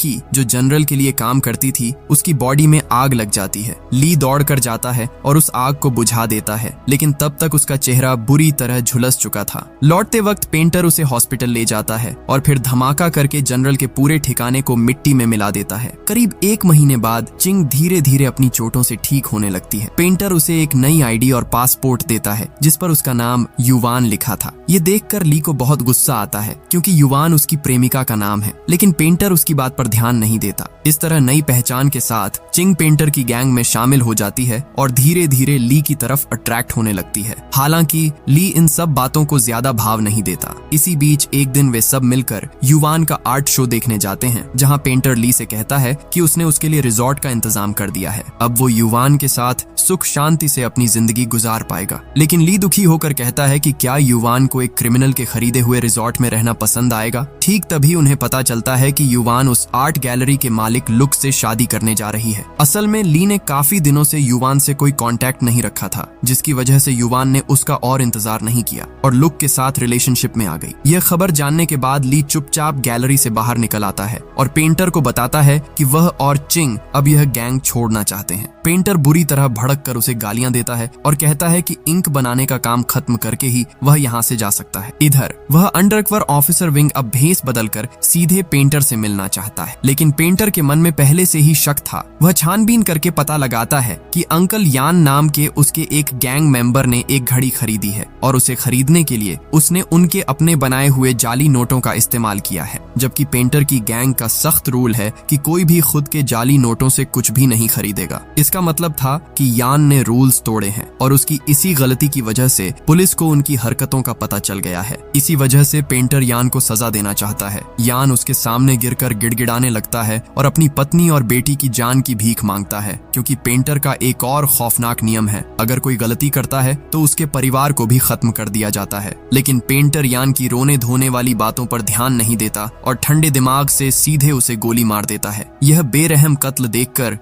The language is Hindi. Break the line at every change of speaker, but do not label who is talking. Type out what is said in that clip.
लड़की जो जनरल के लिए काम करती थी उसकी बॉडी में आग लग जाती है। ली दौड़ कर जाता है और उस आग को बुझा देता है, लेकिन तब तक उसका चेहरा बुरी तरह झुलस चुका था। लौटते वक्त पेंटर उसे हॉस्पिटल ले जाता है और फिर धमाका करके जनरल के पूरे ठिकाने को मिट्टी में मिला देता है। करीब 1 महीने बाद चिंग धीरे धीरे अपनी चोटों से ठीक होने लगती है। पेंटर उसे एक नई आईडी और पासपोर्ट देता है जिस पर उसका नाम युवान लिखा था। ये देखकर ली को बहुत गुस्सा आता है क्योंकि युवान उसकी प्रेमिका का नाम है, लेकिन पेंटर उसकी बात पर ध्यान नहीं देता। इस तरह नई पहचान के साथ चिंग पेंटर की गैंग में शामिल हो जाती है और धीरे धीरे ली की तरफ अट्रैक्ट होने लगती है। हालांकि ली इन सब बातों को ज्यादा भाव नहीं देता। इसी बीच एक दिन वे सब मिलकर युवान का आर्ट शो देखने जाते हैं, जहां पेंटर ली से कहता है कि उसने उसके लिए रिजॉर्ट का इंतजाम कर दिया है। अब वो युवान के साथ सुख शांति से अपनी जिंदगी गुजार पाएगा। लेकिन ली दुखी होकर कहता है कि क्या युवान को एक क्रिमिनल के खरीदे हुए रिजॉर्ट में रहना पसंद आएगा। ठीक तभी उन्हें पता चलता है कि युवान उस आर्ट गैलरी के मालिक लुक से शादी करने जा रही है। असल में ली ने काफी दिनों से युवान से कोई कांटेक्ट नहीं रखा था, जिसकी वजह से युवान ने उसका और इंतजार नहीं किया और लुक के साथ रिलेशनशिप में आ गई। यह खबर जानने के बाद ली चुपचाप गैलरी से बाहर निकल आता है और पेंटर को बताता है कि वह और चिंग अब यह गैंग छोड़ना चाहते हैं। पेंटर बुरी तरह भड़क कर उसे गालियां देता है और कहता है कि इंक बनाने का काम खत्म करके ही वह यहाँ से जा सकता है। इधर वह अंडरकवर ऑफिसर विंग अब भेस बदलकर सीधे पेंटर से मिलना चाहता है, लेकिन पेंटर के मन में पहले से ही शक था। वह छानबीन करके पता लगाता है कि अंकल यान नाम के उसके एक गैंग मेंबर ने एक घड़ी खरीदी है और उसे खरीदने के लिए उसने उनके अपने बनाए हुए जाली नोटों का इस्तेमाल किया है, जबकि पेंटर की गैंग का सख्त रूल है कि कोई भी खुद के जाली नोटों से कुछ भी नहीं खरीदेगा। इसका मतलब था कि यान ने रूल्स तोड़े हैं और उसकी इसी गलती की वजह से पुलिस को उनकी हरकतों का पता चल गया है। इसी वजह से पेंटर यान को सजा देना चाहता है। यान उसके सामने गिरकर गिड़गिड़ाने लगता है और अपनी पत्नी और बेटी की जान की भीख मांगता है, क्योंकि पेंटर का एक और खौफनाक नियम है, अगर कोई गलती करता है तो उसके परिवार को भी खत्म कर दिया जाता है। लेकिन पेंटर यान की रोने धोने वाली बातों पर ध्यान नहीं देता और ठंडे दिमाग से सीधे उसे गोली मार देता है। यह बेरहम कत्ल देखकर